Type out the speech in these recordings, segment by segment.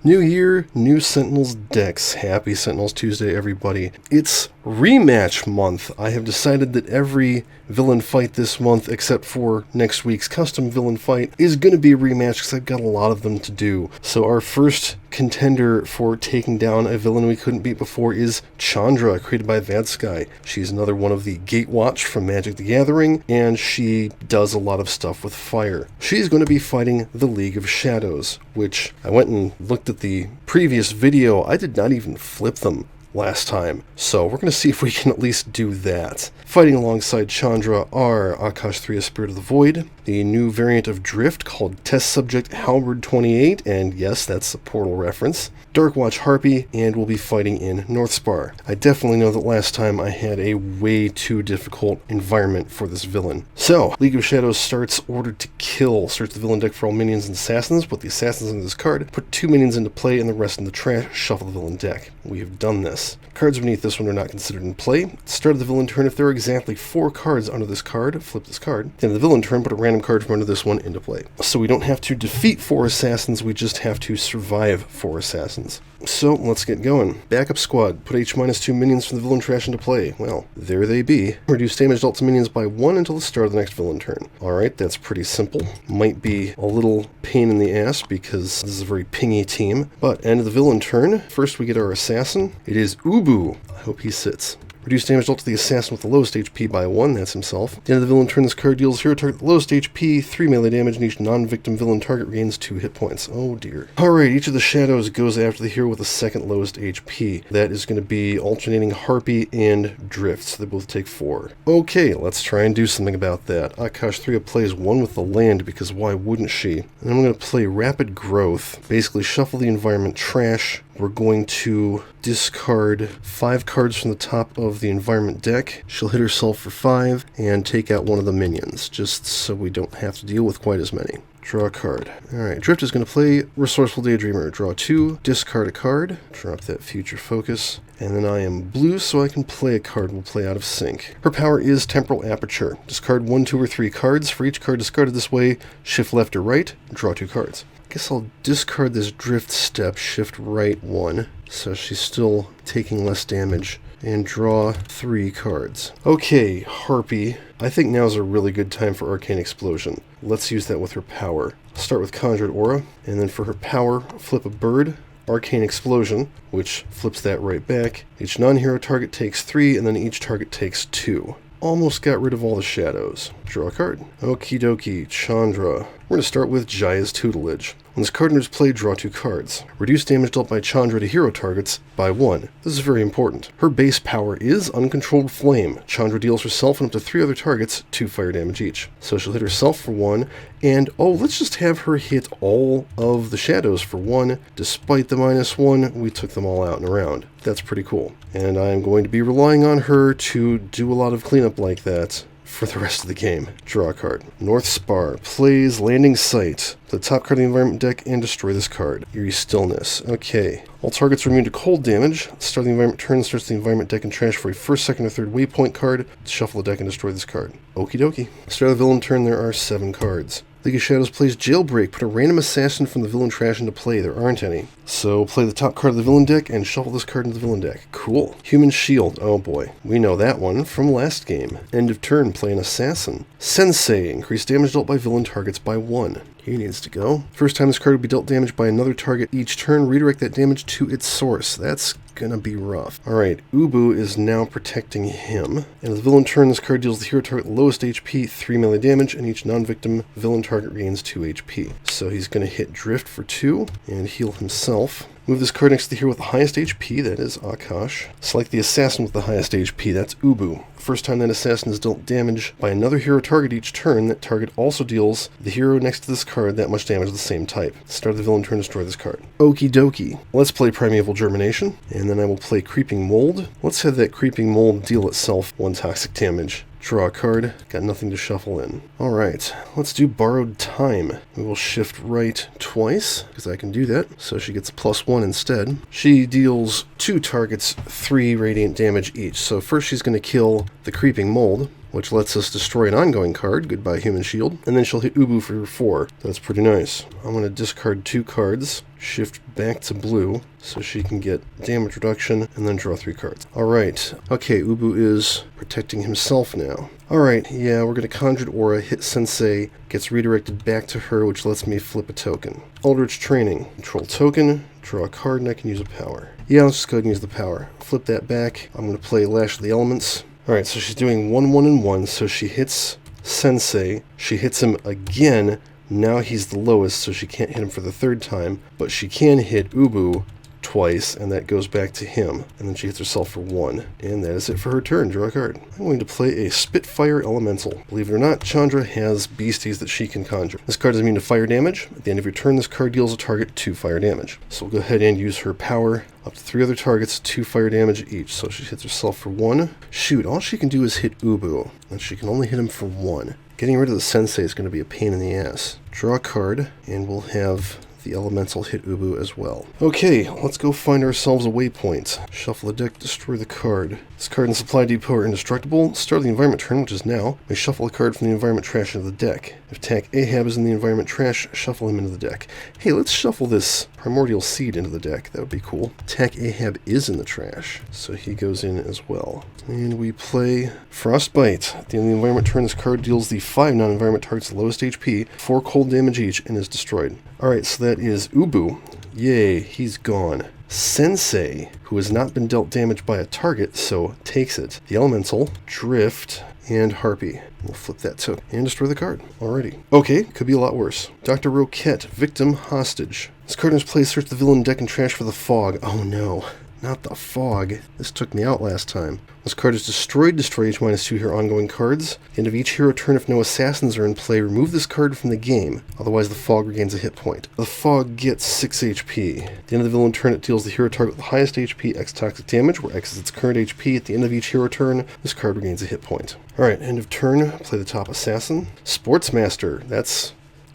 New year, new Sentinels decks. Happy Sentinels Tuesday, everybody. It's rematch month. I have decided that every villain fight this month, except for next week's custom villain fight, is going to be a rematch because I've got a lot of them to do. So our first contender for taking down a villain we couldn't beat before is Chandra, created by Vadsky. She's another one of the Gatewatch from Magic the Gathering, and she does a lot of stuff with fire. She's going to be fighting the League of Shadows, which I went and looked at the previous video. I did not even flip them last time, so we're going to see if we can at least do that. Fighting alongside Chandra are Akash 3, a Spirit of the Void, the new variant of Drift called Test Subject Halberd 28, and yes, that's a Portal reference, Darkwatch Harpy, and we'll be fighting in Northspar. I definitely know that last time I had a way too difficult environment for this villain. So, League of Shadows starts Ordered to Kill. Search the villain deck for all minions and assassins, put the assassins into this card, put 2 minions into play and the rest in the trash, shuffle the villain deck. We have done this. Cards beneath this one are not considered in play. Start of the villain turn, if there are exactly 4 cards under this card, flip this card. Then the villain turn, put a random card from under this one into play. So we don't have to defeat 4 assassins, we just have to survive 4 assassins. So let's get going. Backup squad, put H-2 minions from the villain trash into play. Well, there they be. Reduce damage dealt to minions by 1 until the start of the next villain turn. Alright, that's pretty simple. Might be a little pain in the ass because this is a very pingy team. But end of the villain turn, first we get our assassin. It is Ubu. I hope he sits. Reduce damage dealt to the assassin with the lowest HP by 1, that's himself. At the end of the villain turn, this card deals hero target the lowest HP, 3 melee damage, and each non-victim villain target regains 2 hit points. Oh dear. Alright, each of the shadows goes after the hero with the second lowest HP. That is going to be alternating Harpy and Drift, so they both take 4. Okay, let's try and do something about that. Akash 3 plays 1 with the land, because why wouldn't she? And I'm going to play Rapid Growth, basically shuffle the environment trash. We're going to discard 5 cards from the top of the environment deck. She'll hit herself for 5 and take out one of the minions, just so we don't have to deal with quite as many. Draw a card. Alright, Drift is going to play Resourceful Daydreamer. Draw 2, discard a card, drop that Future Focus, and then I am blue so I can play a card we'll play out of sync. Her power is Temporal Aperture. Discard 1, 2, or 3 cards. For each card discarded this way, shift left or right, draw 2 cards. Guess I'll discard this Drift step, shift right 1, so she's still taking less damage, and draw 3 cards. Okay, Harpy. I think now's a really good time for Arcane Explosion. Let's use that with her power. Start with Conjured Aura, and then for her power, flip a bird, Arcane Explosion, which flips that right back. Each non-hero target takes 3, and then each target takes 2. Almost got rid of all the shadows. Draw a card. Okie dokie, Chandra. We're going to start with Jaya's Tutelage. When this card enters play, draw 2 cards. Reduce damage dealt by Chandra to hero targets by 1. This is very important. Her base power is Uncontrolled Flame. Chandra deals herself and up to 3 other targets 2 fire damage each. So she'll hit herself for 1, and oh, let's just have her hit all of the shadows for 1. Despite the -1, we took them all out in a round. That's pretty cool. And I'm going to be relying on her to do a lot of cleanup like that for the rest of the game. Draw a card. Northspar plays Landing Site. The top card of the environment deck and destroy this card. Eerie Stillness. Okay. All targets are immune to cold damage. Start of the environment turn, starts the environment deck and trash for a first, second, or third waypoint card. Shuffle the deck and destroy this card. Okie dokie. Start of the villain turn, there are 7 cards. League of Shadows plays Jailbreak. Put a random assassin from the villain trash into play. There aren't any. So play the top card of the villain deck and shuffle this card into the villain deck. Cool. Human Shield. Oh boy. We know that one from last game. End of turn, play an assassin. Sensei. Increase damage dealt by villain targets by 1. He needs to go. First time this card will be dealt damage by another target each turn, redirect that damage to its source. That's gonna be rough. Alright, Ubu is now protecting him. And at the villain turn, this card deals the hero target lowest HP, 3 melee damage, and each non-victim villain target regains 2 HP. So he's gonna hit Drift for 2, and heal himself. Move this card next to the hero with the highest HP, that is Akash. Select the assassin with the highest HP, that's Ubu. First time that assassin is dealt damage by another hero target each turn, that target also deals the hero next to this card that much damage of the same type. Start of the villain turn, destroy this card. Okie dokie. Let's play Primeval Germination, and then I will play Creeping Mold. Let's have that Creeping Mold deal itself 1 toxic damage. Draw a card. Got nothing to shuffle in. Alright, let's do Borrowed Time. We will shift right twice, because I can do that, so she gets a +1 instead. She deals 2 targets 3 radiant damage each. So first she's going to kill the Creeping Mold. which lets us destroy an ongoing card. Goodbye, Human Shield. And then she'll hit Ubu for 4. That's pretty nice. I'm going to discard 2 cards, shift back to blue, so she can get damage reduction, and then draw 3 cards. Alright. Okay, Ubu is protecting himself now. Alright, yeah, we're going to Conjured Aura, hit Sensei, gets redirected back to her, which lets me flip a token. Eldritch Training. Control token, draw a card, and I can use a power. Yeah, let's just go ahead and use the power. Flip that back. I'm going to play Lash of the Elements. Alright, so she's doing 1, 1, and 1, so she hits Sensei. She hits him again. Now he's the lowest, so she can't hit him for the 3rd time, but she can hit Ubu twice, and that goes back to him. And then she hits herself for 1. And that is it for her turn. Draw a card. I'm going to play a Spitfire Elemental. Believe it or not, Chandra has beasties that she can conjure. This card is immune to fire damage. At the end of your turn, this card deals a target 2 fire damage. So we'll go ahead and use her power. Up to 3 other targets, 2 fire damage each. So she hits herself for 1. Shoot, all she can do is hit Ubu, and she can only hit him for 1. Getting rid of the Sensei is going to be a pain in the ass. Draw a card, and we'll have the Elemental hit Ubu as well. Okay, let's go find ourselves a waypoint. Shuffle the deck, destroy the card. This card and Supply Depot are indestructible. Start of the environment turn, which is now. May shuffle a card from the environment trash into the deck. If Tack Ahab is in the environment trash, shuffle him into the deck. Hey, let's shuffle this Primordial Seed into the deck. That would be cool. Tack Ahab is in the trash, so he goes in as well. And we play Frostbite. At the end of the environment turn, this card deals the 5 non-environment targets the lowest HP, 4 cold damage each, and is destroyed. Alright, so that is Ubu. Yay, he's gone. Sensei, who has not been dealt damage by a target, so takes it. The Elemental, Drift, and Harpy. We'll flip that token and destroy the card. Alrighty. Okay, could be a lot worse. Dr. Roquette, Victim Hostage. This card in its place, search the villain deck and trash for the fog. Oh no. Not the fog. This took me out last time. This card is destroyed. Destroy each -2 hero ongoing cards. At the end of each hero turn, if no assassins are in play, remove this card from the game. Otherwise, the fog regains a hit point. The fog gets 6 HP. At the end of the villain turn, it deals the hero target with the highest HP X toxic damage, where X is its current HP. At the end of each hero turn, this card regains a hit point. Alright, end of turn. Play the top assassin. Sportsmaster.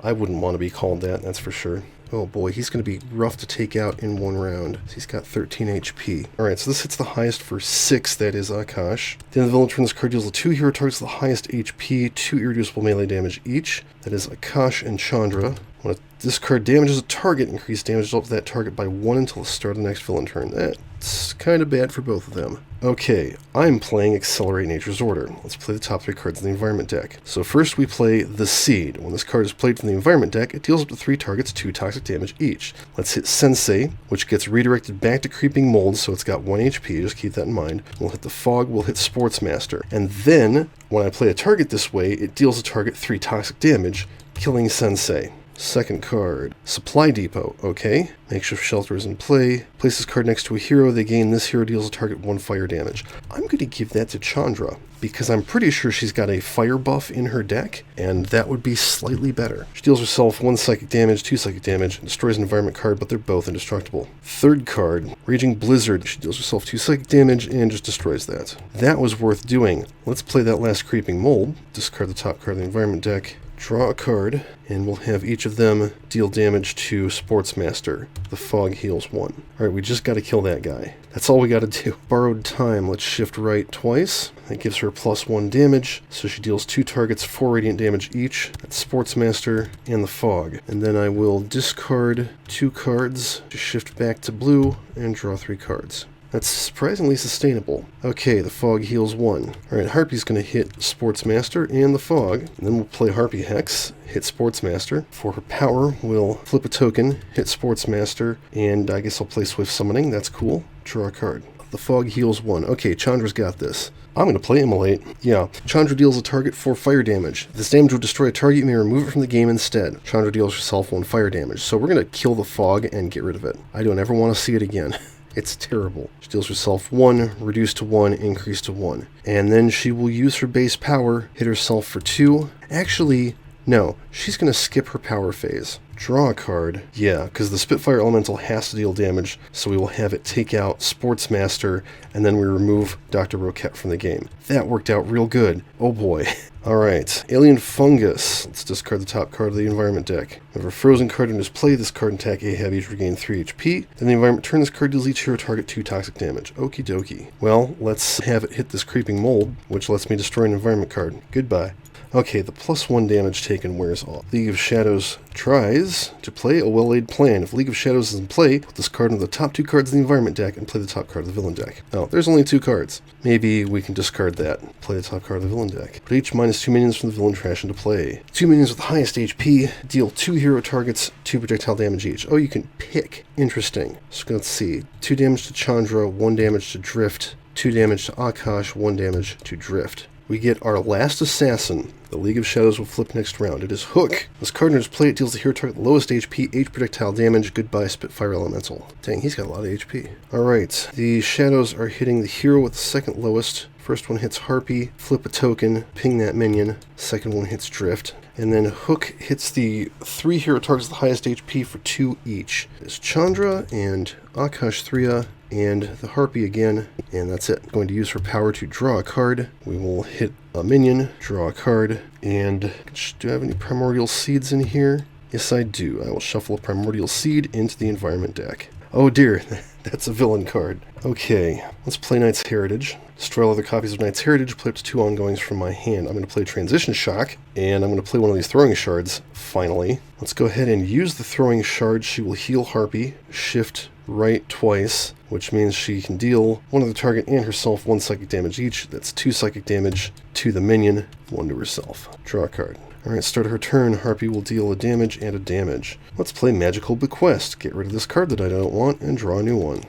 I wouldn't want to be called that, that's for sure. Oh boy, he's going to be rough to take out in 1 round. He's got 13 HP. Alright, so this hits the highest for 6, that is Akash. At the end of the villain turn, this card deals the 2 hero targets with the highest HP, 2 irreducible melee damage each. That is Akash and Chandra. When this card damages a target, increase damage dealt to that target by 1 until the start of the next villain turn. That's kind of bad for both of them. Okay, I'm playing Accelerate Nature's Order. Let's play the top 3 cards in the environment deck. So first we play the Seed. When this card is played from the environment deck, it deals up to 3 targets 2 toxic damage each. Let's hit Sensei, which gets redirected back to Creeping Mold, so it's got 1 HP, just keep that in mind. We'll hit the Fog, we'll hit Sportsmaster. And then, when I play a target this way, it deals a target 3 toxic damage, killing Sensei. Second card, Supply Depot. Okay, Makeshift Shelter is in play. Place this card next to a hero. They gain this hero deals a target 1 fire damage. I'm going to give that to Chandra, because I'm pretty sure she's got a fire buff in her deck, and that would be slightly better. She deals herself 1 psychic damage, 2 psychic damage, and destroys an environment card, but they're both indestructible. Third card, Raging Blizzard. She deals herself 2 psychic damage and just destroys that. That was worth doing. Let's play that last Creeping Mold. Discard the top card of the environment deck. Draw a card, and we'll have each of them deal damage to Sportsmaster. The Fog heals 1. Alright, we just got to kill that guy. That's all we got to do. Borrowed Time. Let's shift right twice. That gives her +1 damage, so she deals 2 targets 4 radiant damage each. That's Sportsmaster and the Fog. And then I will discard 2 cards, shift back to blue, and draw 3 cards. That's surprisingly sustainable. Okay, the Fog heals 1. Alright, Harpy's going to hit Sportsmaster and the Fog. And then we'll play Harpy Hex, hit Sportsmaster. For her power, we'll flip a token, hit Sportsmaster, and I guess I'll play Swift Summoning. That's cool. Draw a card. The Fog heals 1. Okay, Chandra's got this. I'm going to play Immolate. Yeah, Chandra deals a target 4 fire damage. If this damage will destroy a target, you may remove it from the game instead. Chandra deals herself 1 fire damage. So we're going to kill the Fog and get rid of it. I don't ever want to see it again. It's terrible. She deals herself 1, reduced to 1, increased to 1. And then she will use her base power, hit herself for 2. Actually, No, she's going to skip her power phase. Draw a card. Yeah, because the Spitfire Elemental has to deal damage, so we will have it take out Sportsmaster, and then we remove Dr. Roquette from the game. That worked out real good. Oh boy. Alright, Alien Fungus. Let's discard the top card of the environment deck. Whenever a frozen card enters play, this card and attack Ahab each regain 3 HP. Then the environment turn, this card deals each hero target 2 toxic damage. Okie dokie. Well, let's have it hit this Creeping Mold, which lets me destroy an environment card. Goodbye. Okay, the +1 damage taken wears off. League of Shadows tries to play a well-laid plan. If League of Shadows is in play, put this card into the top 2 cards of the environment deck and play the top card of the villain deck. Oh, there's only 2 cards. Maybe we can discard that and play the top card of the villain deck. Put each -2 minions from the villain trash into play. 2 minions with the highest HP deal 2 hero targets 2 projectile damage each. Oh, you can pick. Interesting. So let's see. 2 damage to Chandra, 1 damage to Drift, 2 damage to Akash, 1 damage to Drift. We get our last assassin. The League of Shadows will flip next round. It is Hook. This card enters play, it deals the hero target the lowest HP, H projectile damage. Goodbye, Spitfire Elemental. Dang, he's got a lot of HP. Alright, the Shadows are hitting the hero with the second lowest. First one hits Harpy, flip a token, ping that minion. Second one hits Drift. And then Hook hits the 3 hero targets with the highest HP for 2 each. It's Chandra and Akash 3 and the Harpy again, and that's it. I'm going to use her power to draw a card. We will hit a minion, draw a card, and do I have any Primordial Seeds in here? Yes, I do. I will shuffle a Primordial Seed into the environment deck. Oh dear, that's a villain card. Okay, let's play Knight's Heritage. Destroy all other copies of Knight's Heritage, play up to 2 ongoings from my hand. I'm going to play Transition Shock, and I'm going to play one of these throwing shards, finally. Let's go ahead and use the throwing shard. She will heal Harpy, shift right twice, which means she can deal one of the target and herself 1 psychic damage each. That's 2 psychic damage to the minion, 1 to herself. Draw a card. Alright, start of her turn, Harpy will deal a damage and a damage. Let's play Magical Bequest. Get rid of this card that I don't want and draw a new one.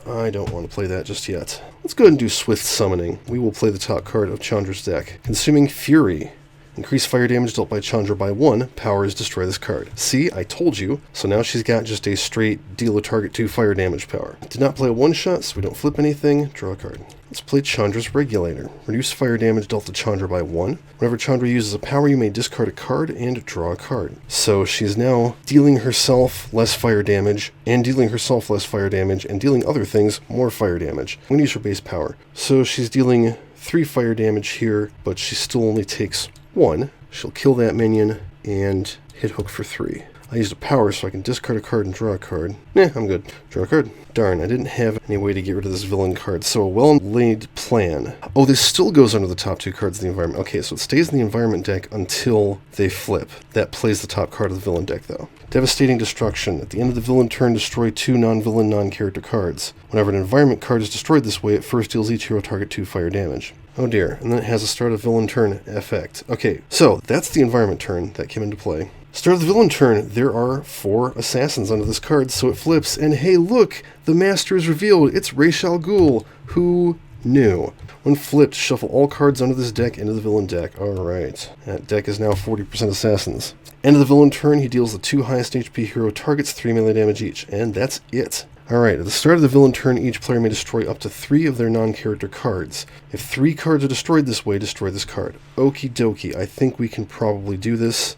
I don't want to play that just yet. Let's go ahead and do Swift Summoning. We will play the top card of Chandra's deck. Consuming Fury. Increase fire damage dealt by Chandra by 1. Power is destroy this card. See, I told you. So now she's got just a straight deal a target 2 fire damage power. Did not play a 1-shot, so we don't flip anything. Draw a card. Let's play Chandra's Regulator. Reduce fire damage dealt to Chandra by 1. Whenever Chandra uses a power, you may discard a card and draw a card. So she's now dealing herself less fire damage, and dealing herself less fire damage, and dealing other things more fire damage. I'm going to use her base power. So she's dealing 3 fire damage here, but she still only takes 1. She'll kill that minion and hit Hook for 3. I used a power so I can discard a card and draw a card. I'm good. Draw a card. Darn, I didn't have any way to get rid of this villain card, so a well-laid plan. Oh, this still goes under the top 2 cards of the environment. Okay, so it stays in the environment deck until they flip. That plays the top card of the villain deck, though. Devastating Destruction. At the end of the villain turn, destroy 2 non-villain, non-character cards. Whenever an environment card is destroyed this way, it first deals each hero target 2 fire damage. Oh dear, and then it has a start of villain turn effect. Okay, so that's the environment turn that came into play. Start of the villain turn, there are 4 assassins under this card, so it flips, and hey look, the master is revealed, it's Ra's al Ghul. Who knew? When flipped, shuffle all cards under this deck into the villain deck. Alright, that deck is now 40% assassins. End of the villain turn, he deals the 2 highest HP hero targets 3 melee damage each, and that's it. Alright, at the start of the villain turn, each player may destroy up to 3 of their non-character cards. If 3 cards are destroyed this way, destroy this card. Okie dokie, I think we can probably do this.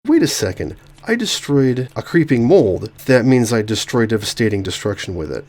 Wait a second, I destroyed a creeping mold. That means I destroy devastating destruction with it.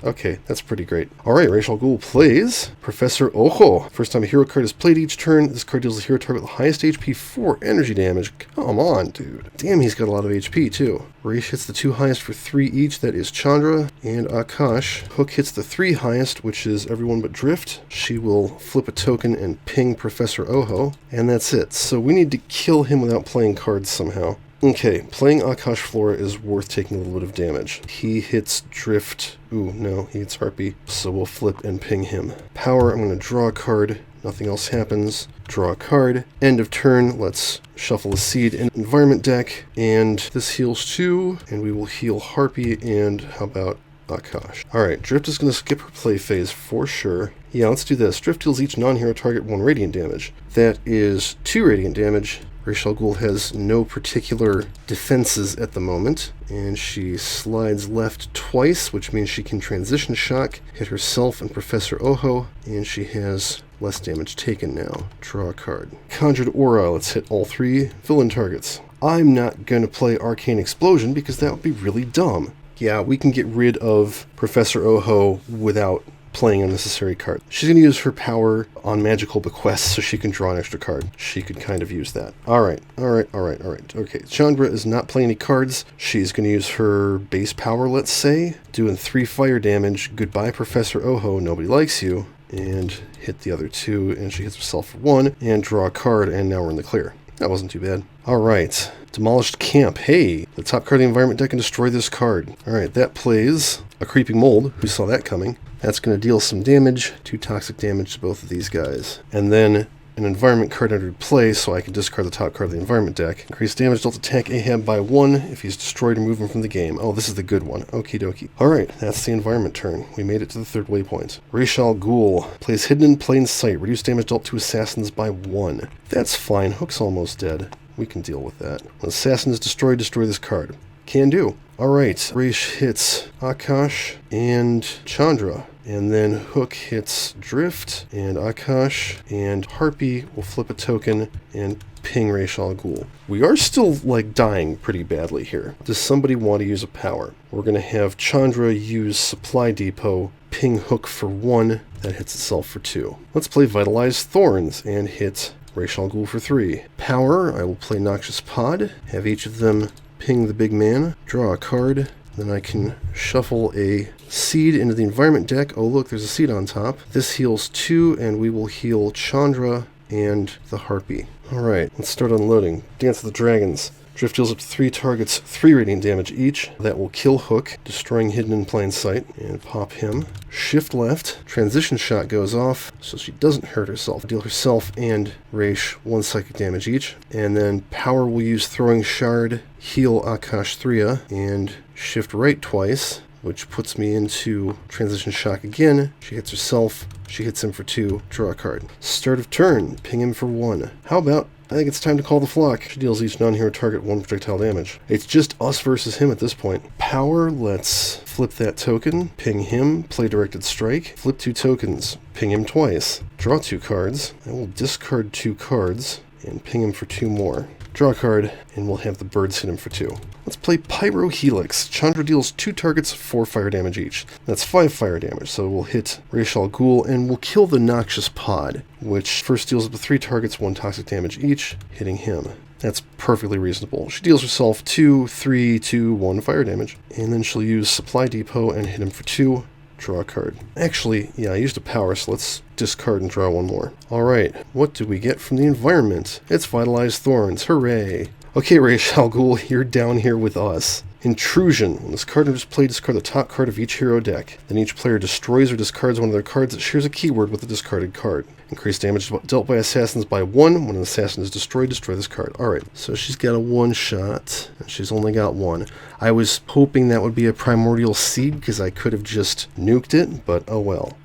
Okay, that's pretty great. Alright, Ra's al Ghul plays Professor Ojo. First time a hero card is played each turn, this card deals the hero target with the highest HP 4 energy damage. Come on, dude. Damn, he's got a lot of HP, too. Ra's hits the 2 highest for 3 each, that is Chandra and Akash. Hook hits the 3 highest, which is everyone but Drift. She will flip a token and ping Professor Ojo, and that's it. So we need to kill him without playing cards somehow. Okay, playing Akash Flora is worth taking a little bit of damage. He hits Drift. Ooh, no, he hits Harpy. So we'll flip and ping him. Power, I'm going to draw a card. Nothing else happens. Draw a card. End of turn, let's shuffle a seed in environment deck. And this heals 2, and we will heal Harpy, and how about Akash? Alright, Drift is going to skip her play phase for sure. Yeah, let's do this. Drift deals each non-hero target 1 radiant damage. That is 2 radiant damage. Ra's al Ghul has no particular defenses at the moment, and she slides left twice, which means she can transition shock, hit herself and Professor Oho, and she has less damage taken now. Draw a card. Conjured Aura. Let's hit all 3 villain targets. I'm not going to play Arcane Explosion because that would be really dumb. Yeah, we can get rid of Professor Oho without playing unnecessary cards. She's going to use her power on Magical Bequest so she can draw an extra card. She could kind of use that. Alright. Okay, Chandra is not playing any cards. She's going to use her base power, let's say, doing 3 fire damage. Goodbye, Professor Oho, nobody likes you. And hit the other 2, and she hits herself for 1, and draw a card, and now we're in the clear. That wasn't too bad. Alright, Demolished Camp. Hey, the top card of the environment deck can destroy this card. Alright, that plays a Creeping Mold. Who saw that coming? That's going to deal some damage, 2 toxic damage to both of these guys. And then an environment card entered play, so I can discard the top card of the environment deck. Increase damage dealt to attack Ahab by 1 if he's destroyed or moved him from the game. Oh, this is the good one. Okie dokie. Alright, that's the environment turn. We made it to the 3rd waypoint. Ra's al Ghul plays Hidden in Plain Sight. Reduce damage dealt to assassins by 1. That's fine. Hook's almost dead. We can deal with that. When assassin is destroyed, destroy this card. Can do. Alright, Ra's hits Akash and Chandra. And then Hook hits Drift and Akash, and Harpy will flip a token and ping Ra's al Ghul. We are still, dying pretty badly here. Does somebody want to use a power? We're going to have Chandra use Supply Depot, ping Hook for 1, that hits itself for 2. Let's play Vitalize Thorns and hit Ra's al Ghul for 3. Power, I will play Noxious Pod, have each of them ping the big man, draw a card, then I can shuffle a seed into the environment deck. Oh look, there's a seed on top. This heals 2, and we will heal Chandra and the Harpy. Alright, let's start unloading. Dance of the Dragons. Drift deals up to 3 targets, 3 radiant damage each. That will kill Hook, destroying Hidden in Plain Sight, and pop him. Shift left, transition shot goes off, so she doesn't hurt herself. Deal herself and Ra's 1 psychic damage each. And then power will use Throwing Shard, heal Akash 3, and shift right twice, which puts me into transition shock again. She hits herself, she hits him for 2, draw a card. Start of turn, ping him for 1. How about I think it's time to call the flock. She deals each non-hero target 1 projectile damage. It's just us versus him at this point. Power, let's flip that token, ping him, play Directed Strike, flip 2 tokens, ping him twice, draw 2 cards, I will discard 2 cards, and ping him for 2 more. Draw a card, and we'll have the birds hit him for 2. Let's play Pyro Helix. Chandra deals 2 targets, 4 fire damage each. That's 5 fire damage, so we'll hit Ra's al Ghul, and we'll kill the Noxious Pod, which first deals up to 3 targets, 1 toxic damage each, hitting him. That's perfectly reasonable. She deals herself 2, 3, 2, 1 fire damage, and then she'll use Supply Depot and hit him for 2. Draw a card. Actually, yeah, I used a power, so let's discard and draw 1 more. Alright, what do we get from the environment? It's Vitalized Thorns. Hooray! Okay, Ra's al Ghul, you're down here with us. Intrusion. When this card is played, discard the top card of each hero deck. Then each player destroys or discards one of their cards that shares a keyword with the discarded card. Increase damage dealt by assassins by 1. When an assassin is destroyed, destroy this card. Alright, so she's got a 1-shot, and she's only got 1. I was hoping that would be a Primordial Seed, because I could have just nuked it, but oh well.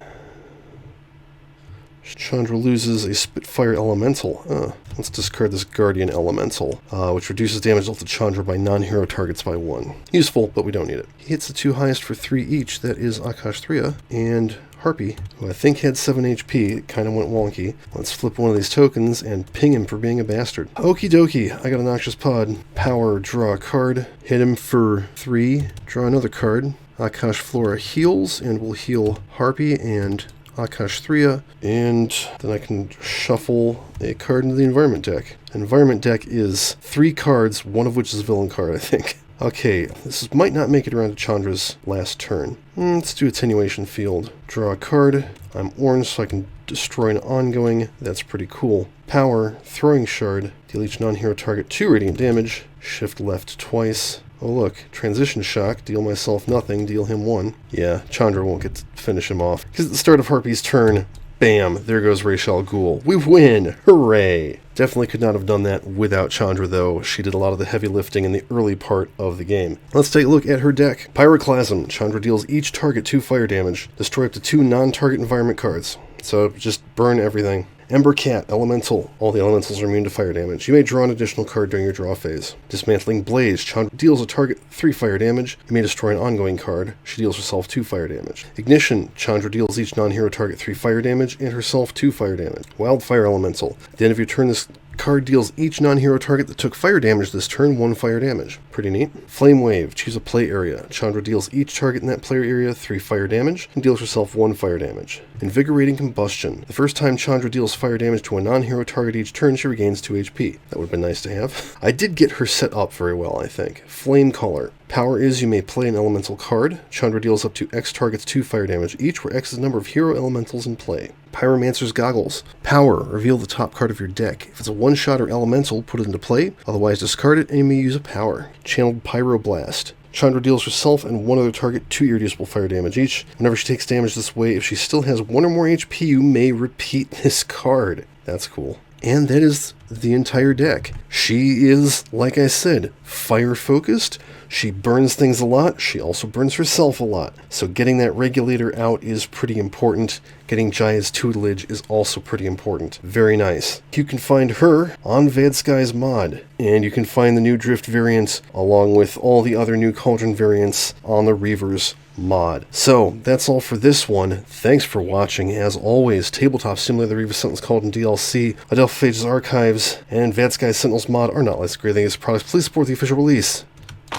Chandra loses a Spitfire Elemental. Let's discard this Guardian Elemental, which reduces damage dealt to Chandra by non-hero targets by 1. Useful, but we don't need it. He hits the 2 highest for 3 each. That is Akash 3 and Harpy, who I think had 7 HP. It kind of went wonky. Let's flip one of these tokens and ping him for being a bastard. Okie dokie, I got a Noxious Pod. Power, draw a card, hit him for 3, draw another card. Akash Flora heals, and will heal Harpy and Akash 3, and then I can shuffle a card into the environment deck. Environment deck is 3 cards, one of which is a villain card, I think. Okay, this might not make it around to Chandra's last turn. Let's do Attenuation Field. Draw a card. I'm orange, so I can destroy an ongoing. That's pretty cool. Power, Throwing Shard. Deal each non-hero target 2 radiant damage. Shift left twice. Oh look, Transition Shock, deal myself nothing, deal him 1. Yeah, Chandra won't get to finish him off. Because at the start of Harpy's turn, bam, there goes Ra's al Ghul. We win! Hooray! Definitely could not have done that without Chandra, though. She did a lot of the heavy lifting in the early part of the game. Let's take a look at her deck. Pyroclasm. Chandra deals each target 2 fire damage. Destroy up to 2 non-target environment cards. so just burn everything. Ember Cat, Elemental. All the elementals are immune to fire damage. You may draw an additional card during your draw phase. Dismantling Blaze. Chandra deals a target 3 fire damage. You may destroy an ongoing card. She deals herself 2 fire damage. Ignition. Chandra deals each non-hero target 3 fire damage and herself 2 fire damage. Wildfire Elemental. At the end of your turn, this card deals each non-hero target that took fire damage this turn 1 fire damage. Pretty neat. Flame Wave. Choose a play area. Chandra deals each target in that player area 3 fire damage and deals herself 1 fire damage. Invigorating Combustion. The first time Chandra deals fire damage to a non-hero target each turn, she regains 2 HP. That would have been nice to have. I did get her set up very well, I think. Flame Caller. Power is you may play an elemental card. Chandra deals up to X targets 2 fire damage each, where X is the number of hero elementals in play. Pyromancer's Goggles. Power. Reveal the top card of your deck. If it's a one-shot or elemental, put it into play. Otherwise, discard it and you may use a power. Channeled Pyroblast. Chandra deals herself and one other target 2 irreducible fire damage each. Whenever she takes damage this way, if she still has 1 or more HP, you may repeat this card. That's cool. And that is the entire deck. She is, like I said, fire-focused. She burns things a lot. She also burns herself a lot. So getting that regulator out is pretty important. Getting Jaya's tutelage is also pretty important. Very nice. You can find her on Vadsky's mod. And you can find the new Drift variant along with all the other new Cauldron variants on the Reavers mod. So, that's all for this one. Thanks for watching. As always, Tabletop Simulator, the Reaver Sentinels Cauldron DLC, Adelphaphage's Archives, and Vadsky's Sentinels mod are not less great than these products. Please support the official release.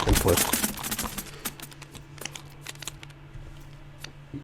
And flip.